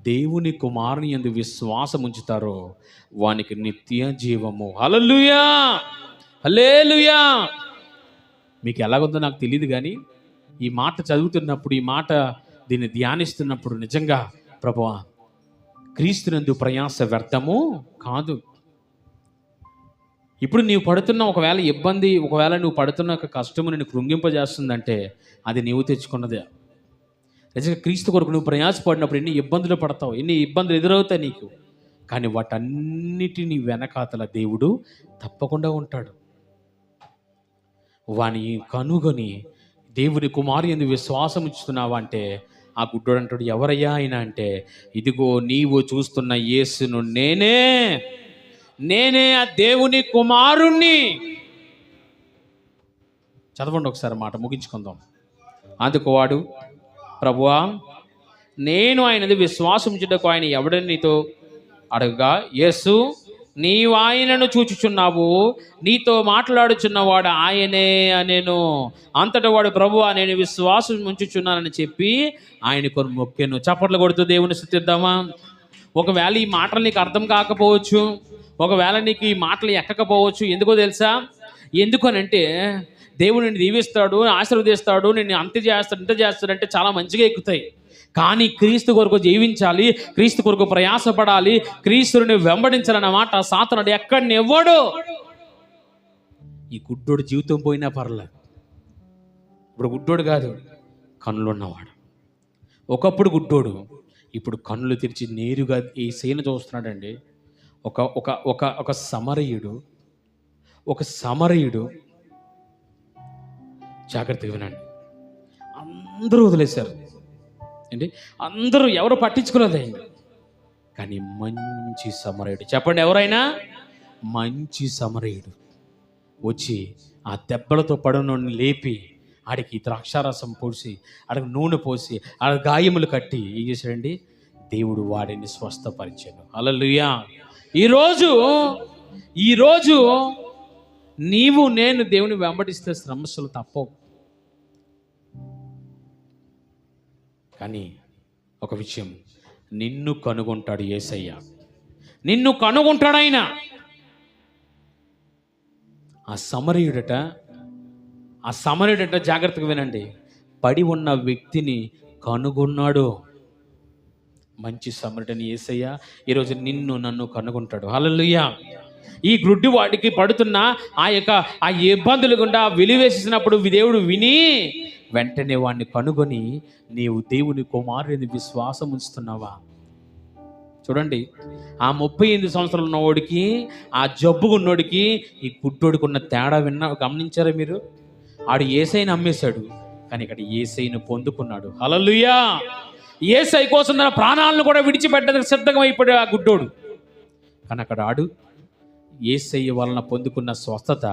దేవుని కుమారుని యందు విశ్వాసం ఉంచుతారో వానికి నిత్య జీవము. హల్లెలూయా, హల్లెలూయా. మీకు ఎలాగుందో నాకు తెలియదు, కానీ ఈ మాట చదువుతున్నప్పుడు, ఈ మాట దీన్ని ధ్యానిస్తున్నప్పుడు నిజంగా ప్రభువా, క్రీస్తునందు ప్రయాస వ్యర్థము కాదు. ఇప్పుడు నీవు పడుతున్న ఒకవేళ ఇబ్బంది, ఒకవేళ నువ్వు పడుతున్న ఒక కష్టము నిన్ను కృంగింపజేస్తుందంటే అది నీవు తెచ్చుకున్నదే. నిజంగా క్రీస్తు కొరకు నువ్వు ప్రయాసపడినప్పుడు ఎన్ని ఇబ్బందులు పడతావు, ఎన్ని ఇబ్బందులు ఎదురవుతాయి నీకు, కానీ వాటన్నిటిని వెనకాతల దేవుడు తప్పకుండా ఉంటాడు. వాని కనుగొని దేవుని కుమారుని యందు విశ్వాసం ఉంచుతున్నావా అంటే ఆ గుడ్డోడు అంటాడు, ఎవరయ్యా ఆయన అంటే, ఇదిగో నీవు చూస్తున్న యేసును నేనే ఆ దేవుని కుమారుణ్ణి. చదవండి ఒకసారి మాట, ముగించుకుందాం. అందుకు వాడు, ప్రభువా, నేను ఆయనది విశ్వాసం ఉంచుటకు ఆయన ఎవడని నీతో అడగగా, యేసు, నీవు ఆయనను చూచుచున్నావు, నీతో మాట్లాడుచున్నవాడు ఆయనే అనేను. అంతటా వాడు, ప్రభువా, నేను విశ్వాసం ఉంచుచున్నానని చెప్పి ఆయన కొన్ని మొక్కెను. చప్పట్లు కొడుతూ దేవుని స్తుతిద్దామా? ఒకవేళ ఈ మాటలు నీకు అర్థం కాకపోవచ్చు, ఒకవేళ నీకు ఈ మాటలు ఎక్కకపోవచ్చు. ఎందుకో తెలుసా? ఎందుకనంటే దేవుడు నిన్ను దీవిస్తాడు, ఆశీర్వదిస్తాడు, నిన్ను అంత చేస్తాడు, ఇంత చేస్తాడంటే చాలా మంచిగా ఎక్కుతాయి. కానీ క్రీస్తు కొరకు జీవించాలి, క్రీస్తు కొరకు ప్రయాసపడాలి, క్రీస్తుని వెంబడించాలన్నమాట సాతానుడు ఎక్కడిని ఇవ్వడు. ఈ గుడ్డోడు జీవితం పోయినా పర్లేదు. ఇప్పుడు గుడ్డోడు కాదు, కన్నులు ఉన్నవాడు. ఒకప్పుడు గుడ్డోడు, ఇప్పుడు కన్నులు తెరిచి నేరుగా ఈ సేన చూస్తున్నాడండి. ఒక సమరయుడు జాగ్రత్తగా వినండి. అందరూ వదిలేశారు ఏంటి, అందరూ ఎవరు పట్టించుకోలేదండి. కానీ మంచి సమరయుడు, చెప్పండి ఎవరైనా, మంచి సమరయుడు వచ్చి ఆ దెబ్బలతో పడునోడిని లేపి ఆడికి ద్రాక్షారసం పోసి, ఆడికి నూనె పోసి, ఆడ గాయములు కట్టి ఏం చేశాడండి, దేవుడు వాడిని స్వస్థపరిచాడు. హల్లెలూయా. ఈరోజు నీవు నేను దేవుని వెంబడిస్తే సమస్యలు తప్పవు. కానీ ఒక విషయం, నిన్ను కనుగొంటాడు యేసయ్య, నిన్ను కనుగొంటాడు ఆయన. ఆ సమరయుడట జాగ్రత్తగా వినండి, పడి ఉన్న వ్యక్తిని కనుగొన్నాడు. మంచి సమరుడని యేసయ్య ఈరోజు నిన్ను నన్ను కనుగొంటాడు. హల్లెలూయా. ఈ గ్రుడ్డి వాడికి పడుతున్న ఆ ఇబ్బందులు గుండా వెలివేసేసినప్పుడు దేవుడు విని వెంటనే వాడిని కనుగొని, నీవు దేవుని కుమారుని విశ్వాసం ఉంచుతున్నావా? చూడండి, ఆ 38 సంవత్సరాలు ఉన్నవాడికి, ఆ జబ్బు ఉన్నోడికి, ఈ గుడ్డోడికి ఉన్న తేడా గమనించారా మీరు? ఆడు యేసయ్యను అమ్మేశాడు, కానీ ఇక్కడ యేసయ్యను పొందుకున్నాడు. హల్లెలూయా. యేసయ్య కోసం తన ప్రాణాలను కూడా విడిచిపెట్టడానికి సిద్ధంగా అయిపోయాడు ఆ గుడ్డోడు. కానీ అక్కడ ఆడు యేసయ్య వలన పొందుకున్న స్వస్థత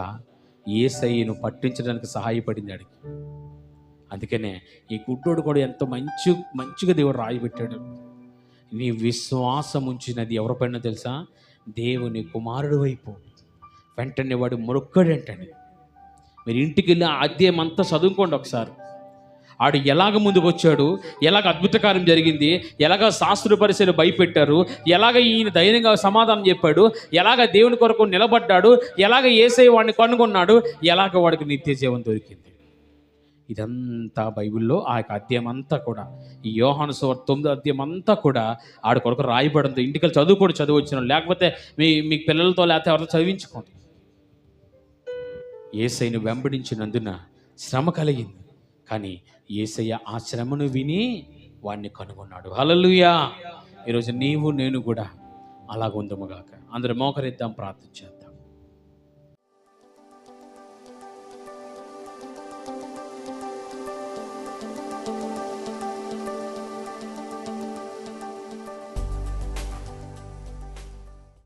యేసయ్యను పట్టించడానికి సహాయపడింది ఆడికి. అందుకనే ఈ గుడ్డోడు కూడా ఎంతో మంచిగా దేవుడు రాయి పెట్టాడు. నీ విశ్వాసం ఉంచినది ఎవరిపైన తెలుసా? దేవుని కుమారుడు వైపు. వెంటనే వాడు మొరొక్కడంటండి. మీరు ఇంటికి వెళ్ళి ఆ అధ్యాయం అంతా చదువుకోండి ఒకసారి. ఆడు ఎలాగ ముందుకు వచ్చాడు, ఎలాగ అద్భుత కార్యం జరిగింది, ఎలాగ శాస్త్ర పరిచయలు భయపెట్టారు, ఎలాగ ఈయన ధైర్యంగా సమాధానం చెప్పాడు, ఎలాగ దేవుని కొరకు నిలబడ్డాడు, ఎలాగ యేసయ్య వాడిని కనుగొన్నాడు, ఎలాగ వాడికి నిత్య జీవం దొరికింది. ఇదంతా బైబిల్లో ఆ యొక్క అధ్యాయం అంతా కూడా, ఈ యోహాను సువార్త 9వ అధ్యాయం అంతా కూడా ఆడి కొరకు రాయబడంతో ఇంటికి చదువు వచ్చిన, లేకపోతే మీ పిల్లలతో లేకపోతే ఎవరితో చదివించుకోండి. యేసయ్యను వెంబడించినందున శ్రమ కలిగింది, కానీ యేసయ్య ఆ శ్రమను విని వాడిని కనుగొన్నాడు. హల్లెలూయా. ఈరోజు నీవు నేను కూడా అలాగ ఉందముగాక. అందరూ మోకరిద్దాం, ప్రార్థించేద్దాం.